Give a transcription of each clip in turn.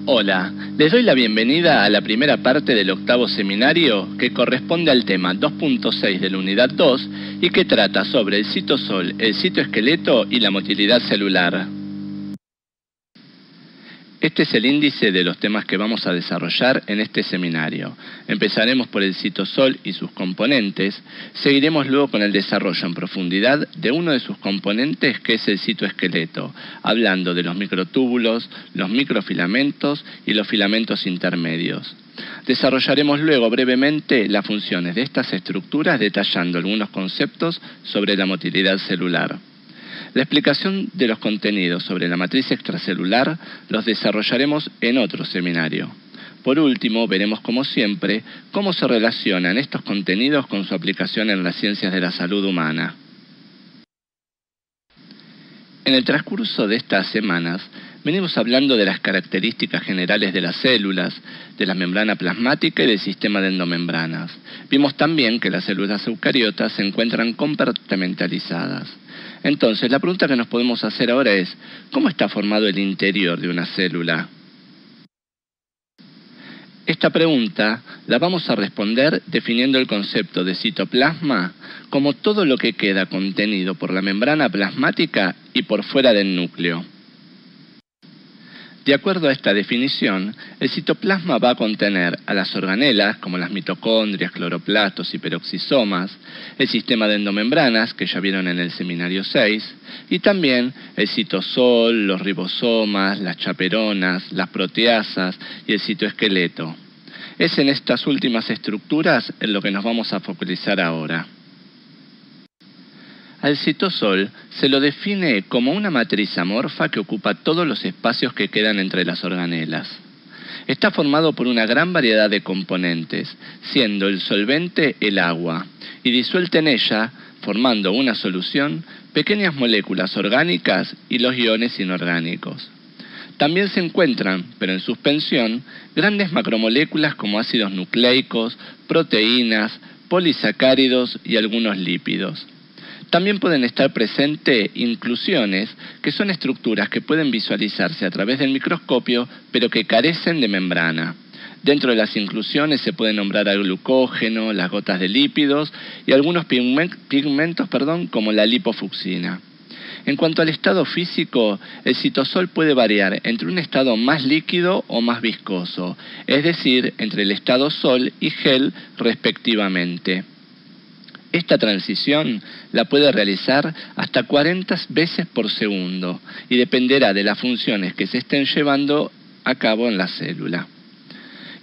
Hola, les doy la bienvenida a la primera parte del octavo seminario que corresponde al tema 2.6 de la unidad 2 y que trata sobre el citosol, el citoesqueleto y la motilidad celular. Este es el índice de los temas que vamos a desarrollar en este seminario. Empezaremos por el citosol y sus componentes, seguiremos luego con el desarrollo en profundidad de uno de sus componentes que es el citoesqueleto, hablando de los microtúbulos, los microfilamentos y los filamentos intermedios. Desarrollaremos luego brevemente las funciones de estas estructuras detallando algunos conceptos sobre la motilidad celular. La explicación de los contenidos sobre la matriz extracelular los desarrollaremos en otro seminario. Por último, veremos como siempre cómo se relacionan estos contenidos con su aplicación en las ciencias de la salud humana. En el transcurso de estas semanas, venimos hablando de las características generales de las células, de la membrana plasmática y del sistema de endomembranas. Vimos también que las células eucariotas se encuentran compartimentalizadas. Entonces, la pregunta que nos podemos hacer ahora es, ¿cómo está formado el interior de una célula? Esta pregunta la vamos a responder definiendo el concepto de citoplasma como todo lo que queda contenido por la membrana plasmática y por fuera del núcleo. De acuerdo a esta definición, el citoplasma va a contener a las organelas, como las mitocondrias, cloroplastos y peroxisomas, el sistema de endomembranas, que ya vieron en el seminario 6, y también el citosol, los ribosomas, las chaperonas, las proteasas y el citoesqueleto. Es en estas últimas estructuras en lo que nos vamos a focalizar ahora. Al citosol se lo define como una matriz amorfa que ocupa todos los espacios que quedan entre las organelas. Está formado por una gran variedad de componentes, siendo el solvente el agua, y disuelta en ella, formando una solución, pequeñas moléculas orgánicas y los iones inorgánicos. También se encuentran, pero en suspensión, grandes macromoléculas como ácidos nucleicos, proteínas, polisacáridos y algunos lípidos. También pueden estar presentes inclusiones, que son estructuras que pueden visualizarse a través del microscopio, pero que carecen de membrana. Dentro de las inclusiones se puede nombrar al glucógeno, las gotas de lípidos y algunos pigmentos, como la lipofucsina. En cuanto al estado físico, el citosol puede variar entre un estado más líquido o más viscoso, es decir, entre el estado sol y gel respectivamente. Esta transición la puede realizar hasta 40 veces por segundo y dependerá de las funciones que se estén llevando a cabo en la célula.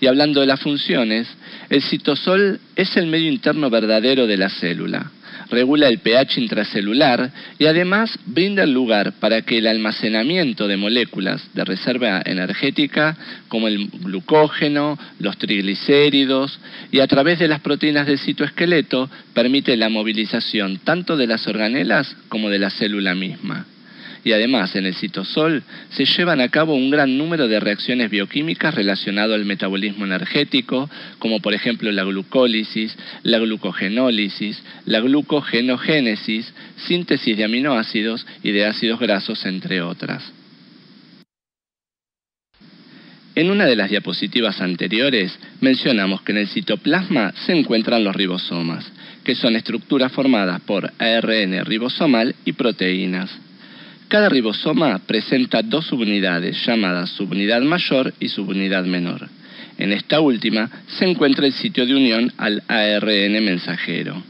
Y hablando de las funciones, el citosol es el medio interno verdadero de la célula. Regula el pH intracelular y además brinda el lugar para que el almacenamiento de moléculas de reserva energética como el glucógeno, los triglicéridos y a través de las proteínas del citoesqueleto permite la movilización tanto de las organelas como de la célula misma. Y además en el citosol se llevan a cabo un gran número de reacciones bioquímicas relacionadas al metabolismo energético, como por ejemplo la glucólisis, la glucogenólisis, la glucogenogénesis, síntesis de aminoácidos y de ácidos grasos, entre otras. En una de las diapositivas anteriores mencionamos que en el citoplasma se encuentran los ribosomas, que son estructuras formadas por ARN ribosomal y proteínas. Cada ribosoma presenta dos subunidades llamadas subunidad mayor y subunidad menor. En esta última se encuentra el sitio de unión al ARN mensajero.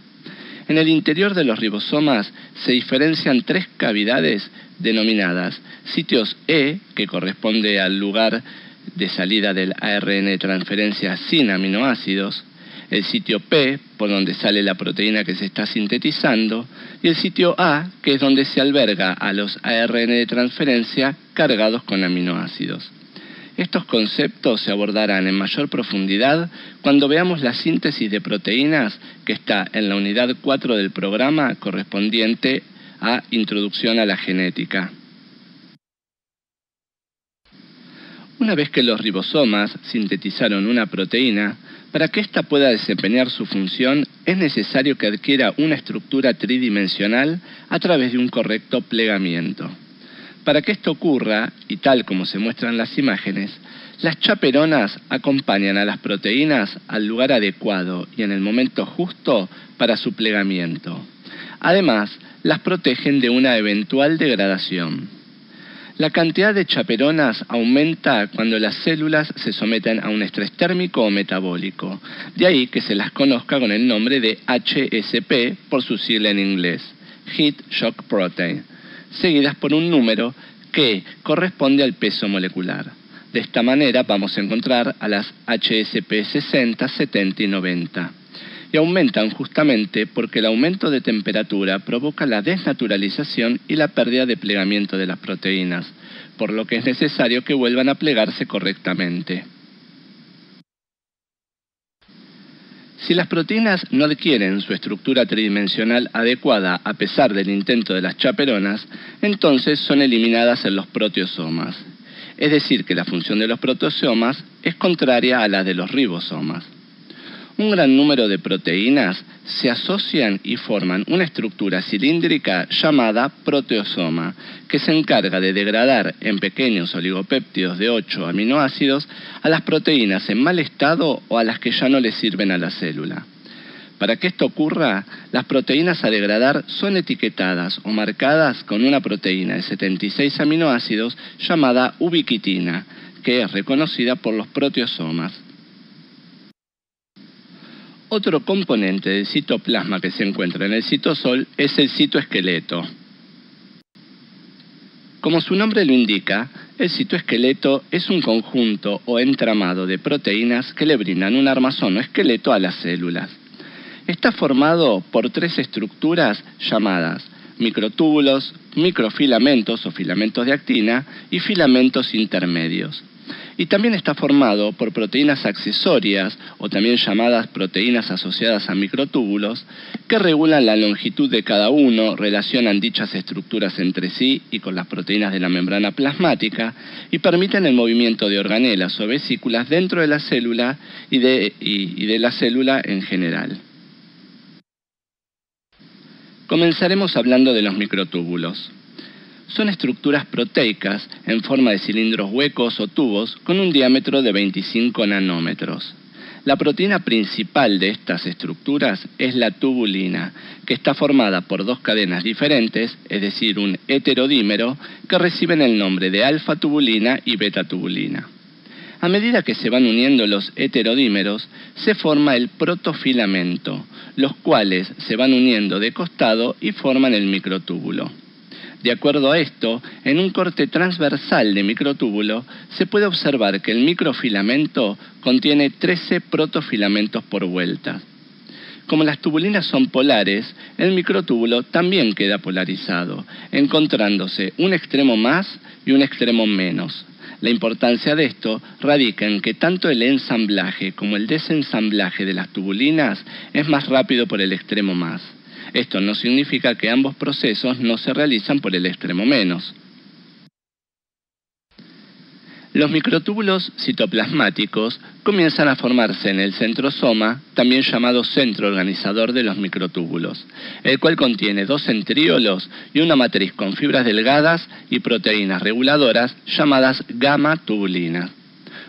En el interior de los ribosomas se diferencian tres cavidades denominadas sitios E, que corresponde al lugar de salida del ARN de transferencia sin aminoácidos, el sitio P, por donde sale la proteína que se está sintetizando, y el sitio A, que es donde se alberga a los ARN de transferencia cargados con aminoácidos. Estos conceptos se abordarán en mayor profundidad cuando veamos la síntesis de proteínas que está en la unidad 4 del programa correspondiente a Introducción a la Genética. Una vez que los ribosomas sintetizaron una proteína, para que ésta pueda desempeñar su función es necesario que adquiera una estructura tridimensional a través de un correcto plegamiento. Para que esto ocurra, y tal como se muestran las imágenes, las chaperonas acompañan a las proteínas al lugar adecuado y en el momento justo para su plegamiento. Además, las protegen de una eventual degradación. La cantidad de chaperonas aumenta cuando las células se someten a un estrés térmico o metabólico, de ahí que se las conozca con el nombre de HSP por su sigla en inglés, Heat Shock Protein, seguidas por un número que corresponde al peso molecular. De esta manera vamos a encontrar a las HSP 60, 70 y 90. Y aumentan justamente porque el aumento de temperatura provoca la desnaturalización y la pérdida de plegamiento de las proteínas, por lo que es necesario que vuelvan a plegarse correctamente. Si las proteínas no adquieren su estructura tridimensional adecuada a pesar del intento de las chaperonas, entonces son eliminadas en los proteosomas. Es decir, que la función de los proteosomas es contraria a la de los ribosomas. Un gran número de proteínas se asocian y forman una estructura cilíndrica llamada proteosoma, que se encarga de degradar en pequeños oligopéptidos de 8 aminoácidos a las proteínas en mal estado o a las que ya no le sirven a la célula. Para que esto ocurra, las proteínas a degradar son etiquetadas o marcadas con una proteína de 76 aminoácidos llamada ubiquitina, que es reconocida por los proteosomas. Otro componente del citoplasma que se encuentra en el citosol es el citoesqueleto. Como su nombre lo indica, el citoesqueleto es un conjunto o entramado de proteínas que le brindan un armazón o esqueleto a las células. Está formado por 3 estructuras llamadas microtúbulos, microfilamentos o filamentos de actina y filamentos intermedios. Y también está formado por proteínas accesorias, o también llamadas proteínas asociadas a microtúbulos, que regulan la longitud de cada uno, relacionan dichas estructuras entre sí y con las proteínas de la membrana plasmática, y permiten el movimiento de organelas o vesículas dentro de la célula y de la célula en general. Comenzaremos hablando de los microtúbulos. Son estructuras proteicas en forma de cilindros huecos o tubos con un diámetro de 25 nanómetros. La proteína principal de estas estructuras es la tubulina, que está formada por 2 cadenas diferentes, es decir, un heterodímero, que reciben el nombre de alfa-tubulina y beta-tubulina. A medida que se van uniendo los heterodímeros, se forma el protofilamento, los cuales se van uniendo de costado y forman el microtúbulo. De acuerdo a esto, en un corte transversal de microtúbulo se puede observar que el microfilamento contiene 13 protofilamentos por vuelta. Como las tubulinas son polares, el microtúbulo también queda polarizado, encontrándose un extremo más y un extremo menos. La importancia de esto radica en que tanto el ensamblaje como el desensamblaje de las tubulinas es más rápido por el extremo más. Esto no significa que ambos procesos no se realizan por el extremo menos. Los microtúbulos citoplasmáticos comienzan a formarse en el centrosoma, también llamado centro organizador de los microtúbulos, el cual contiene 2 centríolos y una matriz con fibras delgadas y proteínas reguladoras llamadas gamma-tubulinas.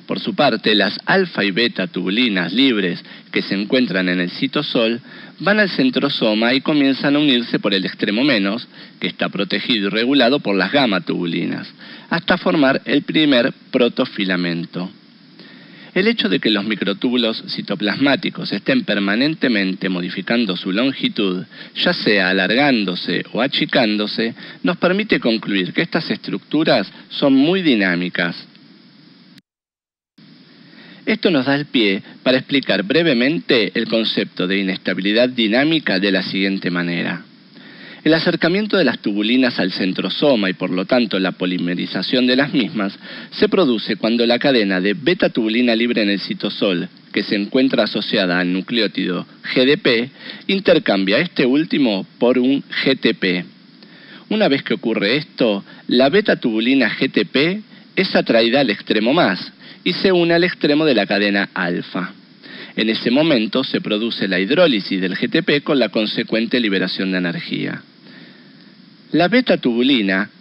Por su parte, las alfa y beta tubulinas libres que se encuentran en el citosol van al centrosoma y comienzan a unirse por el extremo menos, que está protegido y regulado por las gamma tubulinas, hasta formar el primer protofilamento. El hecho de que los microtúbulos citoplasmáticos estén permanentemente modificando su longitud, ya sea alargándose o achicándose, nos permite concluir que estas estructuras son muy dinámicas. Esto nos da el pie para explicar brevemente el concepto de inestabilidad dinámica de la siguiente manera. El acercamiento de las tubulinas al centrosoma y por lo tanto la polimerización de las mismas se produce cuando la cadena de beta-tubulina libre en el citosol, que se encuentra asociada al nucleótido GDP, intercambia este último por un GTP. Una vez que ocurre esto, la beta-tubulina GTP es atraída al extremo más y se une al extremo de la cadena alfa. En ese momento se produce la hidrólisis del GTP con la consecuente liberación de energía. La beta-tubulina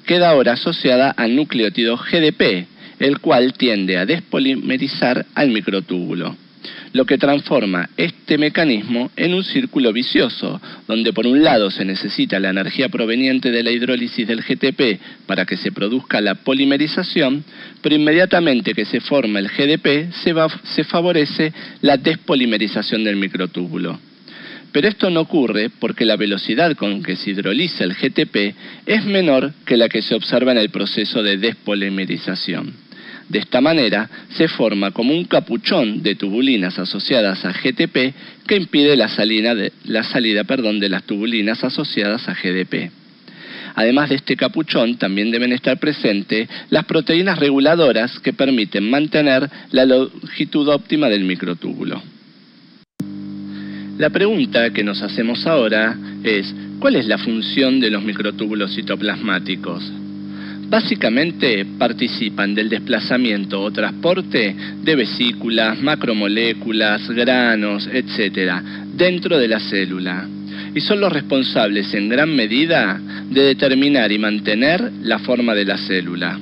queda ahora asociada al nucleótido GDP, el cual tiende a despolimerizar al microtúbulo, lo que transforma este mecanismo en un círculo vicioso, donde por un lado se necesita la energía proveniente de la hidrólisis del GTP para que se produzca la polimerización, pero inmediatamente que se forma el GDP se favorece la despolimerización del microtúbulo. Pero esto no ocurre porque la velocidad con que se hidroliza el GTP es menor que la que se observa en el proceso de despolimerización. De esta manera, se forma como un capuchón de tubulinas asociadas a GTP que impide la salida de las tubulinas asociadas a GDP. Además de este capuchón, también deben estar presentes las proteínas reguladoras que permiten mantener la longitud óptima del microtúbulo. La pregunta que nos hacemos ahora es, ¿cuál es la función de los microtúbulos citoplasmáticos? Básicamente participan del desplazamiento o transporte de vesículas, macromoléculas, granos, etc., dentro de la célula, y son los responsables en gran medida de determinar y mantener la forma de la célula.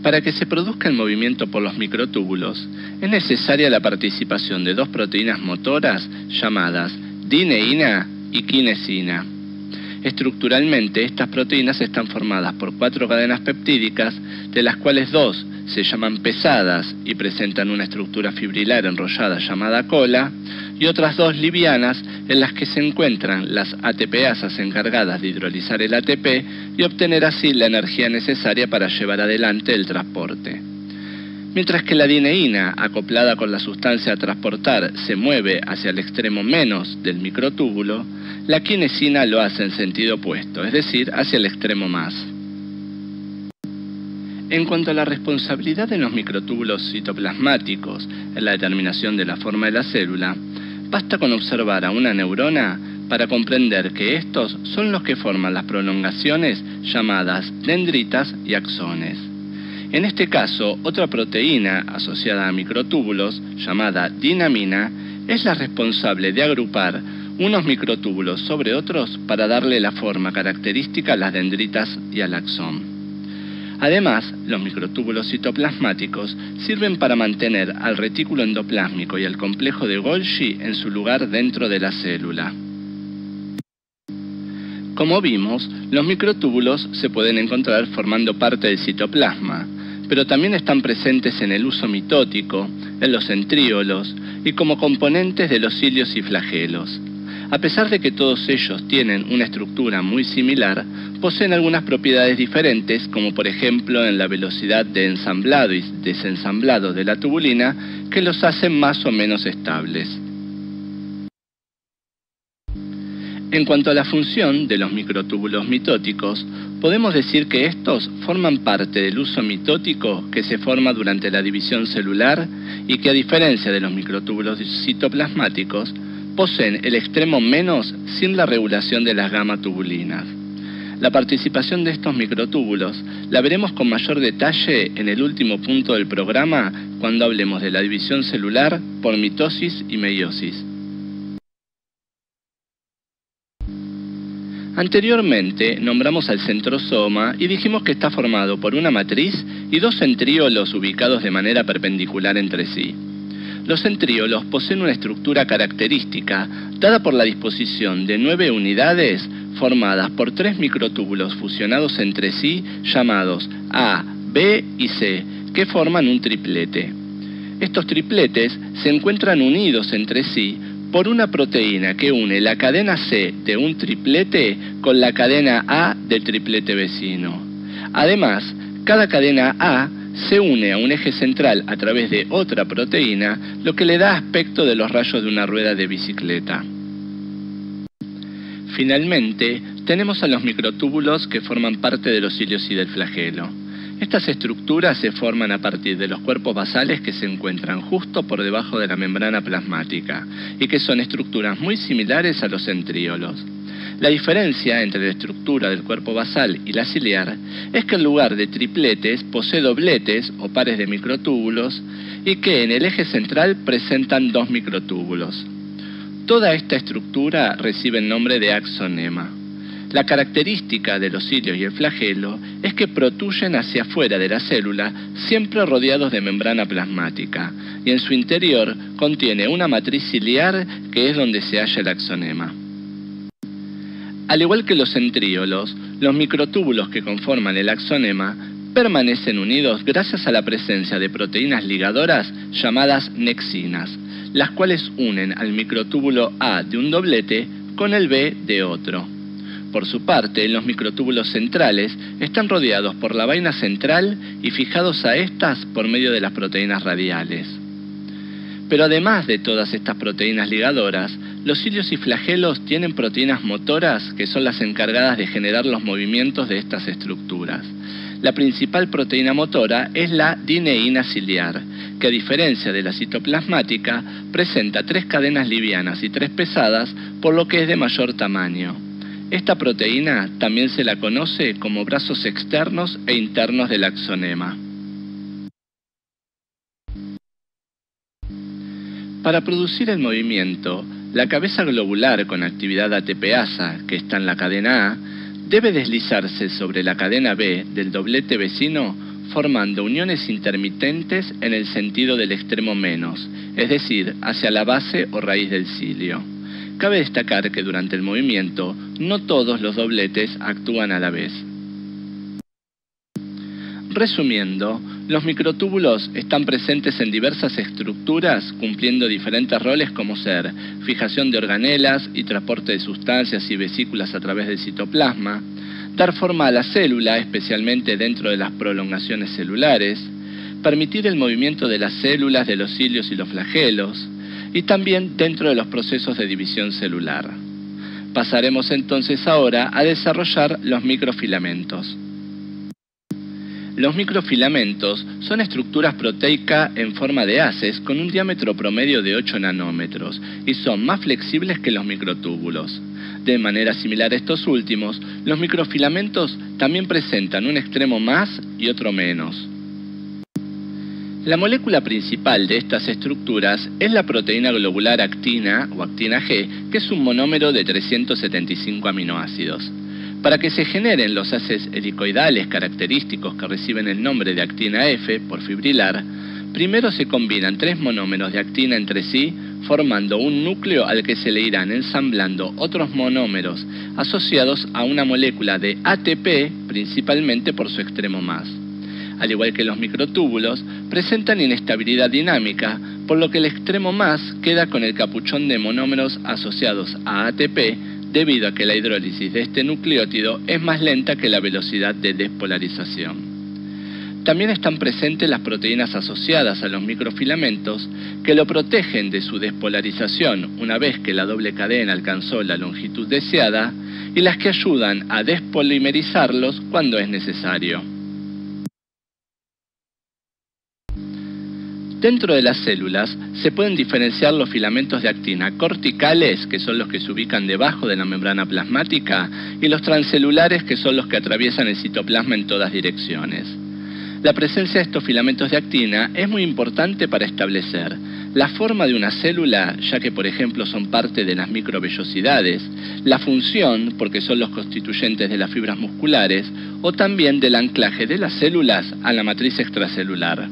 Para que se produzca el movimiento por los microtúbulos, es necesaria la participación de dos proteínas motoras llamadas dineína y quinesina. Estructuralmente, estas proteínas están formadas por 4 cadenas peptídicas, de las cuales 2 se llaman pesadas y presentan una estructura fibrilar enrollada llamada cola, y otras 2 livianas en las que se encuentran las ATPasas encargadas de hidrolizar el ATP y obtener así la energía necesaria para llevar adelante el transporte. Mientras que la dineína, acoplada con la sustancia a transportar, se mueve hacia el extremo menos del microtúbulo, la quinesina lo hace en sentido opuesto, es decir, hacia el extremo más. En cuanto a la responsabilidad de los microtúbulos citoplasmáticos en la determinación de la forma de la célula, basta con observar a una neurona para comprender que estos son los que forman las prolongaciones llamadas dendritas y axones. En este caso, otra proteína asociada a microtúbulos, llamada dinamina, es la responsable de agrupar unos microtúbulos sobre otros para darle la forma característica a las dendritas y al axón. Además, los microtúbulos citoplasmáticos sirven para mantener al retículo endoplásmico y al complejo de Golgi en su lugar dentro de la célula. Como vimos, los microtúbulos se pueden encontrar formando parte del citoplasma, pero también están presentes en el huso mitótico, en los centríolos y como componentes de los cilios y flagelos. A pesar de que todos ellos tienen una estructura muy similar, poseen algunas propiedades diferentes, como por ejemplo en la velocidad de ensamblado y desensamblado de la tubulina, que los hacen más o menos estables. En cuanto a la función de los microtúbulos mitóticos, podemos decir que estos forman parte del huso mitótico que se forma durante la división celular y que, a diferencia de los microtúbulos citoplasmáticos, poseen el extremo menos sin la regulación de las gamma-tubulinas. La participación de estos microtúbulos la veremos con mayor detalle en el último punto del programa cuando hablemos de la división celular por mitosis y meiosis. Anteriormente nombramos al centrosoma y dijimos que está formado por una matriz y 2 centríolos ubicados de manera perpendicular entre sí. Los centríolos poseen una estructura característica dada por la disposición de 9 unidades formadas por 3 microtúbulos fusionados entre sí llamados A, B y C, que forman un triplete. Estos tripletes se encuentran unidos entre sí por una proteína que une la cadena C de un triplete con la cadena A del triplete vecino. Además, cada cadena A se une a un eje central a través de otra proteína, lo que le da aspecto de los rayos de una rueda de bicicleta. Finalmente, tenemos a los microtúbulos que forman parte de los cilios y del flagelo. Estas estructuras se forman a partir de los cuerpos basales que se encuentran justo por debajo de la membrana plasmática y que son estructuras muy similares a los centríolos. La diferencia entre la estructura del cuerpo basal y la ciliar es que en lugar de tripletes posee dobletes o pares de microtúbulos y que en el eje central presentan 2 microtúbulos. Toda esta estructura recibe el nombre de axonema. La característica de los cilios y el flagelo es que protruyen hacia afuera de la célula, siempre rodeados de membrana plasmática, y en su interior contiene una matriz ciliar que es donde se halla el axonema. Al igual que los centríolos, los microtúbulos que conforman el axonema permanecen unidos gracias a la presencia de proteínas ligadoras llamadas nexinas, las cuales unen al microtúbulo A de un doblete con el B de otro. Por su parte, los microtúbulos centrales están rodeados por la vaina central y fijados a estas por medio de las proteínas radiales. Pero además de todas estas proteínas ligadoras, los cilios y flagelos tienen proteínas motoras que son las encargadas de generar los movimientos de estas estructuras. La principal proteína motora es la dineína ciliar, que a diferencia de la citoplasmática, presenta 3 cadenas livianas y 3 pesadas, por lo que es de mayor tamaño. Esta proteína también se la conoce como brazos externos e internos del axonema. Para producir el movimiento, la cabeza globular con actividad ATPasa, que está en la cadena A, debe deslizarse sobre la cadena B del doblete vecino, formando uniones intermitentes en el sentido del extremo menos, es decir, hacia la base o raíz del cilio. Cabe destacar que durante el movimiento, no todos los dobletes actúan a la vez. Resumiendo, los microtúbulos están presentes en diversas estructuras cumpliendo diferentes roles como ser fijación de organelas y transporte de sustancias y vesículas a través del citoplasma, dar forma a la célula, especialmente dentro de las prolongaciones celulares, permitir el movimiento de las células de los cilios y los flagelos, y también dentro de los procesos de división celular. Pasaremos entonces ahora a desarrollar los microfilamentos. Los microfilamentos son estructuras proteicas en forma de haces con un diámetro promedio de 8 nanómetros y son más flexibles que los microtúbulos. De manera similar a estos últimos, los microfilamentos también presentan un extremo más y otro menos. La molécula principal de estas estructuras es la proteína globular actina o actina G, que es un monómero de 375 aminoácidos. Para que se generen los haces helicoidales característicos que reciben el nombre de actina F por fibrilar, primero se combinan 3 monómeros de actina entre sí, formando un núcleo al que se le irán ensamblando otros monómeros asociados a una molécula de ATP, principalmente por su extremo más. Al igual que los microtúbulos, presentan inestabilidad dinámica, por lo que el extremo más queda con el capuchón de monómeros asociados a ATP, debido a que la hidrólisis de este nucleótido es más lenta que la velocidad de despolarización. También están presentes las proteínas asociadas a los microfilamentos que lo protegen de su despolarización una vez que la doble cadena alcanzó la longitud deseada y las que ayudan a despolimerizarlos cuando es necesario. Dentro de las células se pueden diferenciar los filamentos de actina corticales, que son los que se ubican debajo de la membrana plasmática, y los transcelulares, que son los que atraviesan el citoplasma en todas direcciones. La presencia de estos filamentos de actina es muy importante para establecer la forma de una célula, ya que por ejemplo son parte de las microvellosidades, la función, porque son los constituyentes de las fibras musculares, o también del anclaje de las células a la matriz extracelular.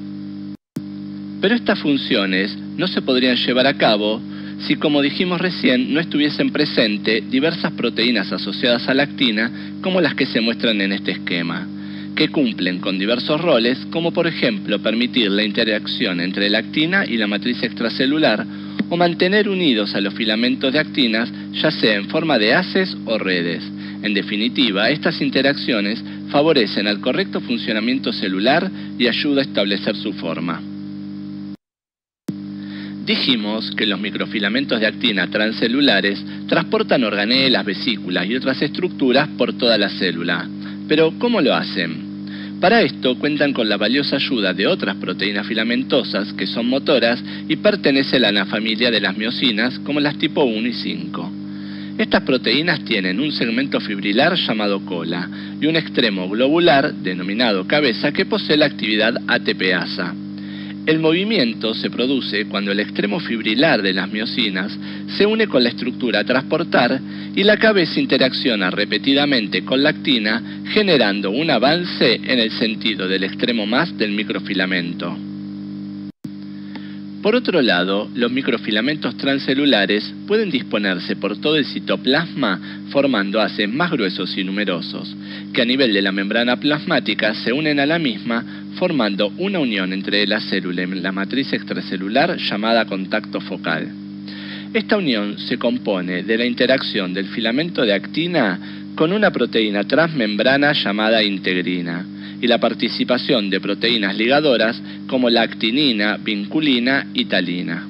Pero estas funciones no se podrían llevar a cabo si, como dijimos recién, no estuviesen presentes diversas proteínas asociadas a la actina, como las que se muestran en este esquema, que cumplen con diversos roles, como por ejemplo permitir la interacción entre la actina y la matriz extracelular, o mantener unidos a los filamentos de actinas, ya sea en forma de haces o redes. En definitiva, estas interacciones favorecen al correcto funcionamiento celular y ayudan a establecer su forma. Dijimos que los microfilamentos de actina transcelulares transportan organelas, vesículas y otras estructuras por toda la célula. Pero, ¿cómo lo hacen? Para esto cuentan con la valiosa ayuda de otras proteínas filamentosas que son motoras y pertenecen a la familia de las miosinas, como las tipo 1 y 5. Estas proteínas tienen un segmento fibrilar llamado cola y un extremo globular, denominado cabeza, que posee la actividad ATPasa. El movimiento se produce cuando el extremo fibrilar de las miosinas se une con la estructura a transportar y la cabeza interacciona repetidamente con la actina, generando un avance en el sentido del extremo más del microfilamento. Por otro lado, los microfilamentos transcelulares pueden disponerse por todo el citoplasma formando haces más gruesos y numerosos, que a nivel de la membrana plasmática se unen a la misma formando una unión entre la célula y la matriz extracelular llamada contacto focal. Esta unión se compone de la interacción del filamento de actina con una proteína transmembrana llamada integrina, y la participación de proteínas ligadoras como la actinina, vinculina y talina.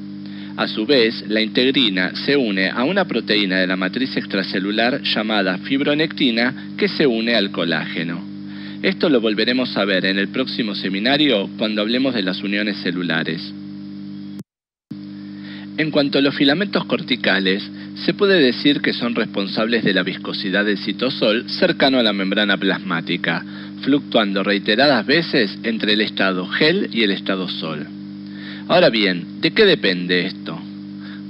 A su vez, la integrina se une a una proteína de la matriz extracelular llamada fibronectina que se une al colágeno. Esto lo volveremos a ver en el próximo seminario cuando hablemos de las uniones celulares. En cuanto a los filamentos corticales, se puede decir que son responsables de la viscosidad del citosol cercano a la membrana plasmática, fluctuando reiteradas veces entre el estado gel y el estado sol. Ahora bien, ¿de qué depende esto?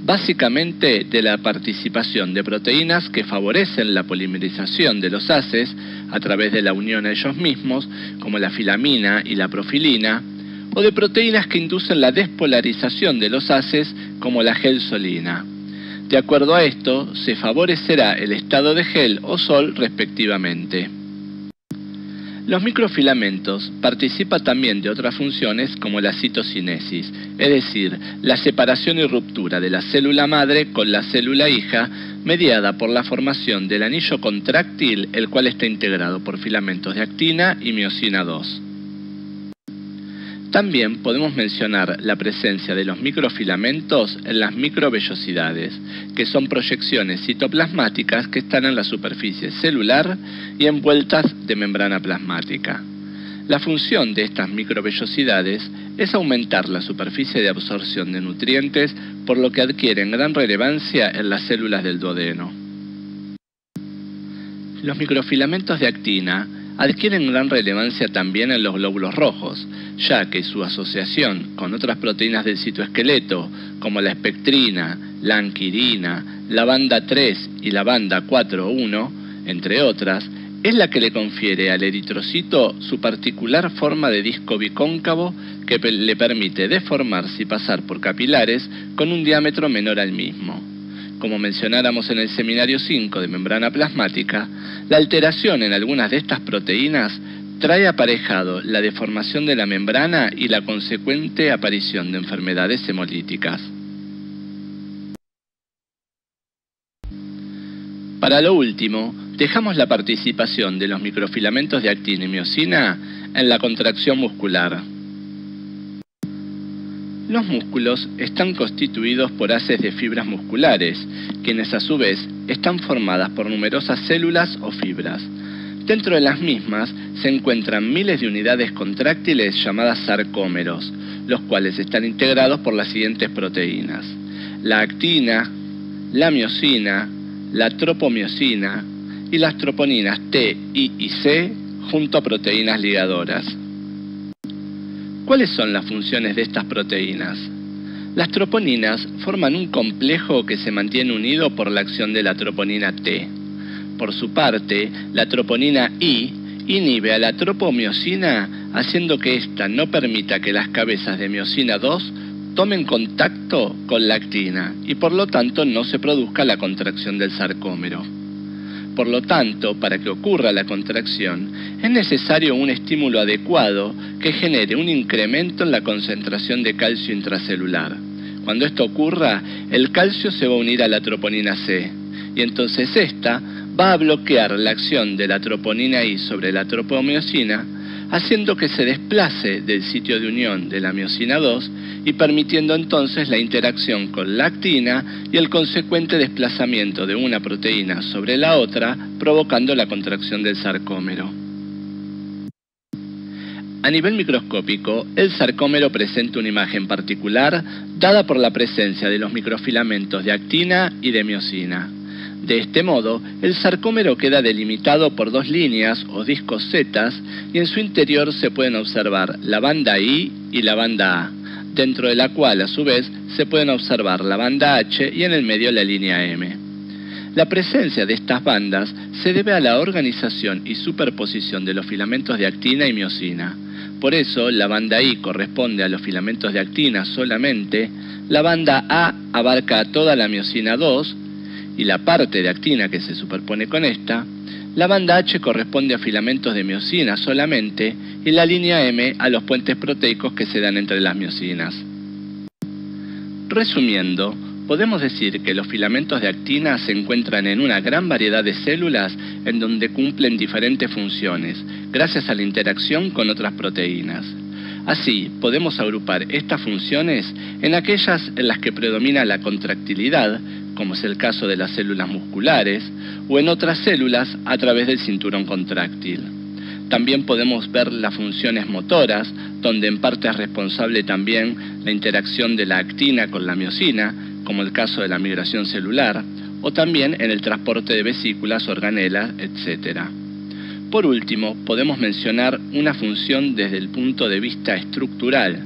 Básicamente de la participación de proteínas que favorecen la polimerización de los haces a través de la unión a ellos mismos, como la filamina y la profilina, o de proteínas que inducen la despolarización de los haces, como la gelsolina. De acuerdo a esto, se favorecerá el estado de gel o sol respectivamente. Los microfilamentos participan también de otras funciones como la citocinesis, es decir, la separación y ruptura de la célula madre con la célula hija, mediada por la formación del anillo contráctil, el cual está integrado por filamentos de actina y miosina II. También podemos mencionar la presencia de los microfilamentos en las microvellosidades, que son proyecciones citoplasmáticas que están en la superficie celular y envueltas de membrana plasmática. La función de estas microvellosidades es aumentar la superficie de absorción de nutrientes, por lo que adquieren gran relevancia en las células del duodeno. Los microfilamentos de actina adquieren gran relevancia también en los glóbulos rojos, ya que su asociación con otras proteínas del citoesqueleto, como la espectrina, la anquirina, la banda 3 y la banda 4-1, entre otras, es la que le confiere al eritrocito su particular forma de disco bicóncavo que le permite deformarse y pasar por capilares con un diámetro menor al mismo. Como mencionáramos en el seminario 5 de membrana plasmática, la alteración en algunas de estas proteínas trae aparejado la deformación de la membrana y la consecuente aparición de enfermedades hemolíticas. Para lo último, dejamos la participación de los microfilamentos de actina y miosina en la contracción muscular. Los músculos están constituidos por haces de fibras musculares, quienes a su vez están formadas por numerosas células o fibras. Dentro de las mismas se encuentran miles de unidades contráctiles llamadas sarcómeros, los cuales están integrados por las siguientes proteínas: la actina, la miosina, la tropomiosina y las troponinas T, I y C junto a proteínas ligadoras. ¿Cuáles son las funciones de estas proteínas? Las troponinas forman un complejo que se mantiene unido por la acción de la troponina T. Por su parte, la troponina I inhibe a la tropomiosina, haciendo que ésta no permita que las cabezas de miosina II tomen contacto con la actina y por lo tanto no se produzca la contracción del sarcómero. Por lo tanto, para que ocurra la contracción, es necesario un estímulo adecuado que genere un incremento en la concentración de calcio intracelular. Cuando esto ocurra, el calcio se va a unir a la troponina C, y entonces esta va a bloquear la acción de la troponina I sobre la tropomiosina, haciendo que se desplace del sitio de unión de la miosina II y permitiendo entonces la interacción con la actina y el consecuente desplazamiento de una proteína sobre la otra, provocando la contracción del sarcómero. A nivel microscópico, el sarcómero presenta una imagen particular dada por la presencia de los microfilamentos de actina y de miosina. De este modo, el sarcómero queda delimitado por dos líneas o discos zetas y en su interior se pueden observar la banda I y la banda A, dentro de la cual a su vez se pueden observar la banda H y en el medio la línea M. La presencia de estas bandas se debe a la organización y superposición de los filamentos de actina y miosina. Por eso, la banda I corresponde a los filamentos de actina solamente, la banda A abarca a toda la miosina 2 y la parte de actina que se superpone con esta, la banda H corresponde a filamentos de miosina solamente y la línea M a los puentes proteicos que se dan entre las miosinas. Resumiendo, podemos decir que los filamentos de actina se encuentran en una gran variedad de células en donde cumplen diferentes funciones, gracias a la interacción con otras proteínas. Así, podemos agrupar estas funciones en aquellas en las que predomina la contractilidad, como es el caso de las células musculares, o en otras células a través del cinturón contráctil. También podemos ver las funciones motoras, donde en parte es responsable también la interacción de la actina con la miosina, como el caso de la migración celular, o también en el transporte de vesículas, organelas, etc. Por último, podemos mencionar una función desde el punto de vista estructural,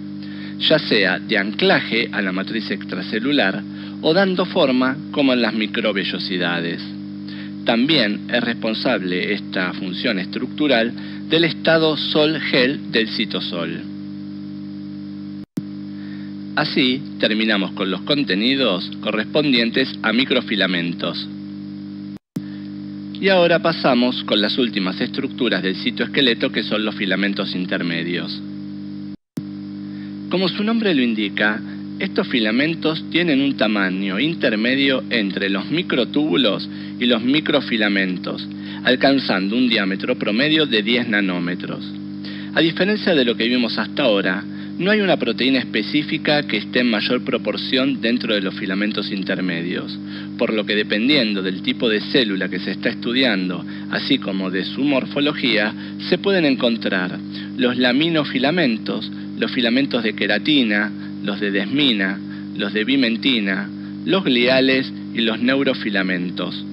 ya sea de anclaje a la matriz extracelular o dando forma como en las microvellosidades. También es responsable esta función estructural del estado sol-gel del citosol. Así terminamos con los contenidos correspondientes a microfilamentos. Y ahora pasamos con las últimas estructuras del citoesqueleto, que son los filamentos intermedios. Como su nombre lo indica, estos filamentos tienen un tamaño intermedio entre los microtúbulos y los microfilamentos, alcanzando un diámetro promedio de 10 nanómetros. A diferencia de lo que vimos hasta ahora, no hay una proteína específica que esté en mayor proporción dentro de los filamentos intermedios, por lo que dependiendo del tipo de célula que se está estudiando, así como de su morfología, se pueden encontrar los laminofilamentos, los filamentos de queratina, los de desmina, los de bimentina, los gliales y los neurofilamentos.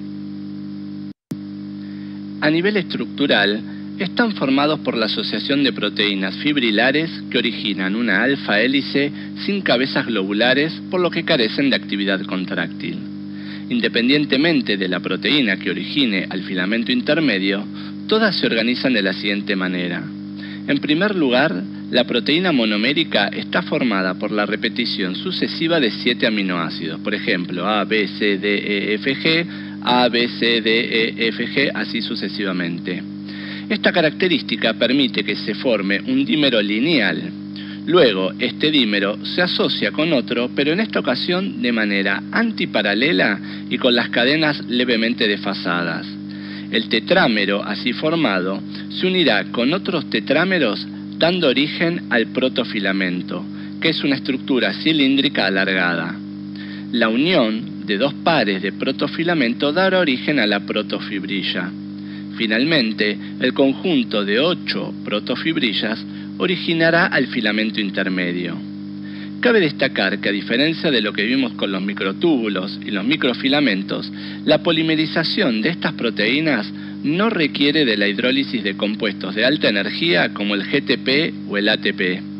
A nivel estructural, están formados por la asociación de proteínas fibrilares que originan una alfa hélice sin cabezas globulares, por lo que carecen de actividad contráctil. Independientemente de la proteína que origine al filamento intermedio, todas se organizan de la siguiente manera. En primer lugar, la proteína monomérica está formada por la repetición sucesiva de 7 aminoácidos, por ejemplo, A, B, C, D, E, F, G, A, B, C, D, E, F, G, así sucesivamente. Esta característica permite que se forme un dímero lineal. Luego, este dímero se asocia con otro, pero en esta ocasión de manera antiparalela y con las cadenas levemente desfasadas. El tetrámero así formado se unirá con otros tetrámeros dando origen al protofilamento, que es una estructura cilíndrica alargada. La unión de dos pares de protofilamento dará origen a la protofibrilla. Finalmente, el conjunto de 8 protofibrillas originará al filamento intermedio. Cabe destacar que, a diferencia de lo que vimos con los microtúbulos y los microfilamentos, la polimerización de estas proteínas no requiere de la hidrólisis de compuestos de alta energía como el GTP o el ATP.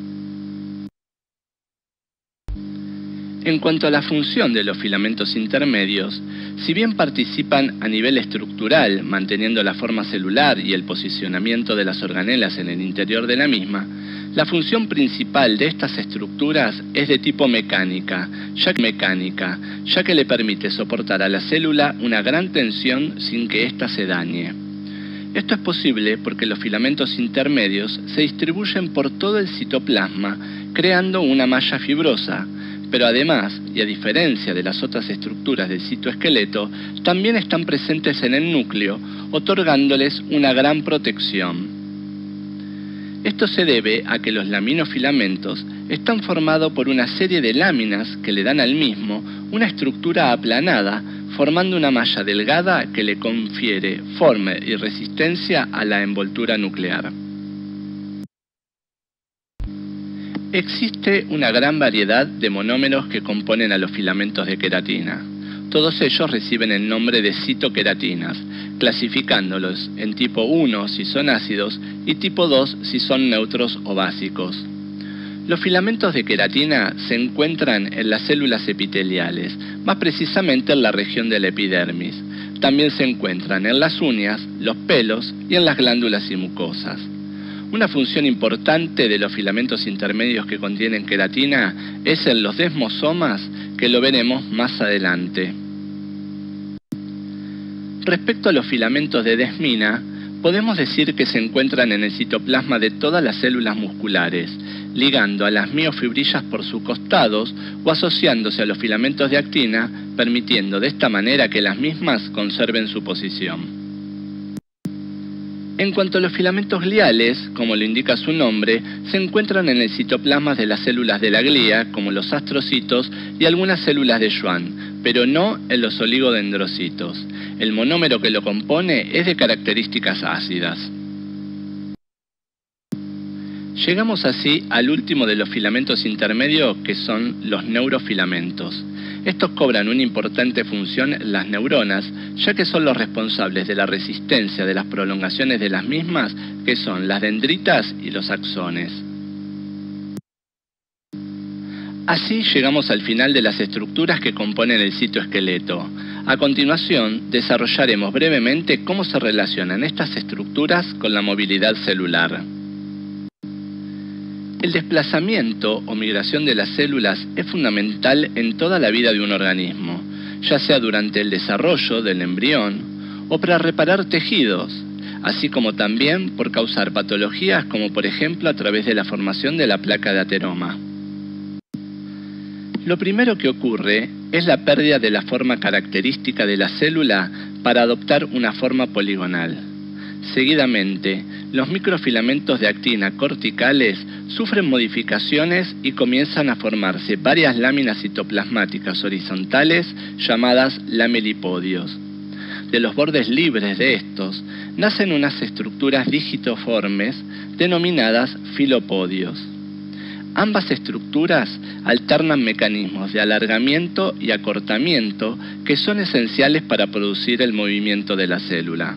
En cuanto a la función de los filamentos intermedios, si bien participan a nivel estructural, manteniendo la forma celular y el posicionamiento de las organelas en el interior de la misma, la función principal de estas estructuras es de tipo mecánica, ya que le permite soportar a la célula una gran tensión sin que ésta se dañe. Esto es posible porque los filamentos intermedios se distribuyen por todo el citoplasma, creando una malla fibrosa, pero además, y a diferencia de las otras estructuras del citoesqueleto, también están presentes en el núcleo, otorgándoles una gran protección. Esto se debe a que los laminofilamentos están formados por una serie de láminas que le dan al mismo una estructura aplanada, formando una malla delgada que le confiere forma y resistencia a la envoltura nuclear. Existe una gran variedad de monómeros que componen a los filamentos de queratina. Todos ellos reciben el nombre de citoqueratinas, clasificándolos en tipo 1 si son ácidos y tipo 2 si son neutros o básicos. Los filamentos de queratina se encuentran en las células epiteliales, más precisamente en la región de la epidermis. También se encuentran en las uñas, los pelos y en las glándulas y mucosas. Una función importante de los filamentos intermedios que contienen queratina es en los desmosomas, que lo veremos más adelante. Respecto a los filamentos de desmina, podemos decir que se encuentran en el citoplasma de todas las células musculares, ligando a las miofibrillas por sus costados o asociándose a los filamentos de actina, permitiendo de esta manera que las mismas conserven su posición. En cuanto a los filamentos gliales, como lo indica su nombre, se encuentran en el citoplasma de las células de la glía, como los astrocitos y algunas células de Schwann, pero no en los oligodendrocitos. El monómero que lo compone es de características ácidas. Llegamos así al último de los filamentos intermedios, que son los neurofilamentos. Estos cobran una importante función en las neuronas, ya que son los responsables de la resistencia de las prolongaciones de las mismas, que son las dendritas y los axones. Así llegamos al final de las estructuras que componen el citoesqueleto. A continuación, desarrollaremos brevemente cómo se relacionan estas estructuras con la movilidad celular. El desplazamiento o migración de las células es fundamental en toda la vida de un organismo, ya sea durante el desarrollo del embrión o para reparar tejidos, así como también por causar patologías como por ejemplo a través de la formación de la placa de ateroma. Lo primero que ocurre es la pérdida de la forma característica de la célula para adoptar una forma poligonal. Seguidamente, los microfilamentos de actina corticales sufren modificaciones y comienzan a formarse varias láminas citoplasmáticas horizontales llamadas lamelipodios. De los bordes libres de estos nacen unas estructuras digitoformes denominadas filopodios. Ambas estructuras alternan mecanismos de alargamiento y acortamiento que son esenciales para producir el movimiento de la célula.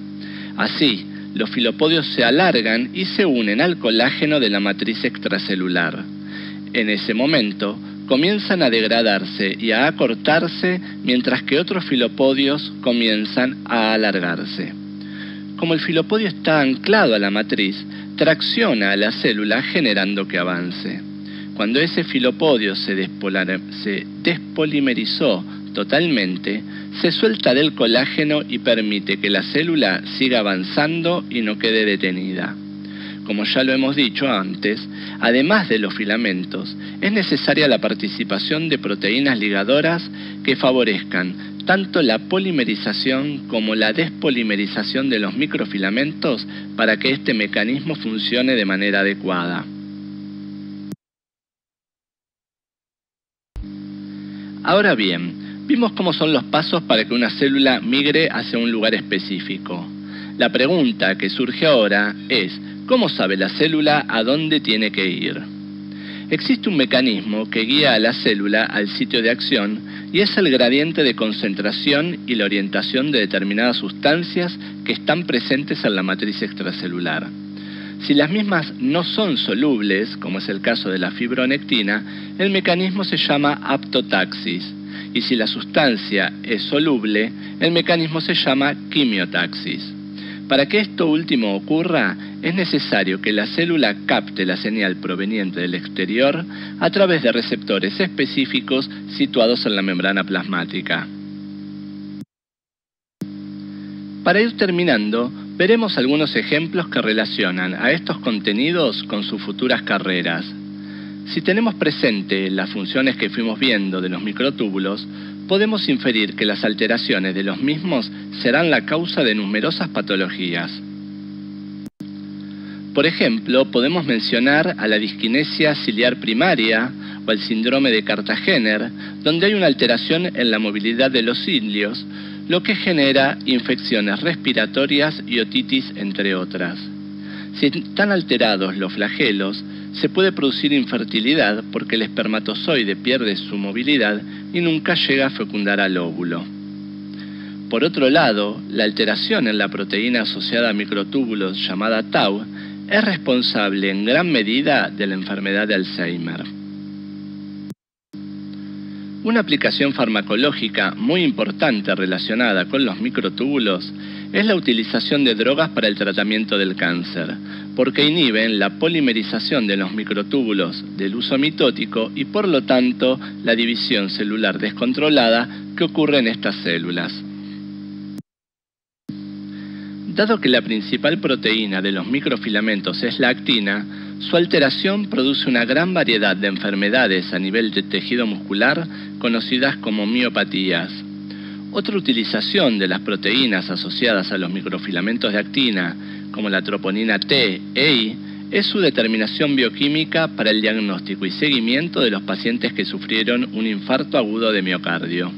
Así, los filopodios se alargan y se unen al colágeno de la matriz extracelular. En ese momento, comienzan a degradarse y a acortarse, mientras que otros filopodios comienzan a alargarse. Como el filopodio está anclado a la matriz, tracciona a la célula generando que avance. Cuando ese filopodio se despolimerizó totalmente, se suelta del colágeno y permite que la célula siga avanzando y no quede detenida. Como ya lo hemos dicho antes, además de los filamentos, es necesaria la participación de proteínas ligadoras que favorezcan tanto la polimerización como la despolimerización de los microfilamentos para que este mecanismo funcione de manera adecuada. Ahora bien, vimos cómo son los pasos para que una célula migre hacia un lugar específico. La pregunta que surge ahora es, ¿cómo sabe la célula a dónde tiene que ir? Existe un mecanismo que guía a la célula al sitio de acción y es el gradiente de concentración y la orientación de determinadas sustancias que están presentes en la matriz extracelular. Si las mismas no son solubles, como es el caso de la fibronectina, el mecanismo se llama aptotaxis. Y si la sustancia es soluble, el mecanismo se llama quimiotaxis. Para que esto último ocurra, es necesario que la célula capte la señal proveniente del exterior a través de receptores específicos situados en la membrana plasmática. Para ir terminando, veremos algunos ejemplos que relacionan a estos contenidos con sus futuras carreras. Si tenemos presente las funciones que fuimos viendo de los microtúbulos, podemos inferir que las alteraciones de los mismos serán la causa de numerosas patologías. Por ejemplo, podemos mencionar a la disquinesia ciliar primaria o al síndrome de Cartagener, donde hay una alteración en la movilidad de los cilios, lo que genera infecciones respiratorias y otitis, entre otras. Si están alterados los flagelos, se puede producir infertilidad porque el espermatozoide pierde su movilidad y nunca llega a fecundar al óvulo. Por otro lado, la alteración en la proteína asociada a microtúbulos llamada tau es responsable en gran medida de la enfermedad de Alzheimer. Una aplicación farmacológica muy importante relacionada con los microtúbulos es la utilización de drogas para el tratamiento del cáncer, porque inhiben la polimerización de los microtúbulos del uso mitótico y por lo tanto la división celular descontrolada que ocurre en estas células. Dado que la principal proteína de los microfilamentos es la actina, su alteración produce una gran variedad de enfermedades a nivel de tejido muscular conocidas como miopatías. Otra utilización de las proteínas asociadas a los microfilamentos de actina, como la troponina T e I, es su determinación bioquímica para el diagnóstico y seguimiento de los pacientes que sufrieron un infarto agudo de miocardio.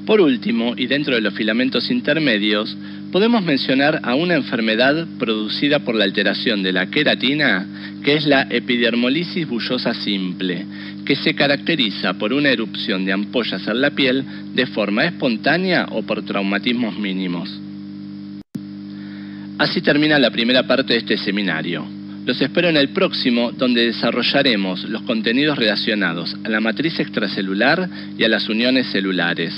Por último, y dentro de los filamentos intermedios, podemos mencionar a una enfermedad producida por la alteración de la queratina, que es la epidermolisis bullosa simple, que se caracteriza por una erupción de ampollas en la piel de forma espontánea o por traumatismos mínimos. Así termina la primera parte de este seminario. Los espero en el próximo, donde desarrollaremos los contenidos relacionados a la matriz extracelular y a las uniones celulares.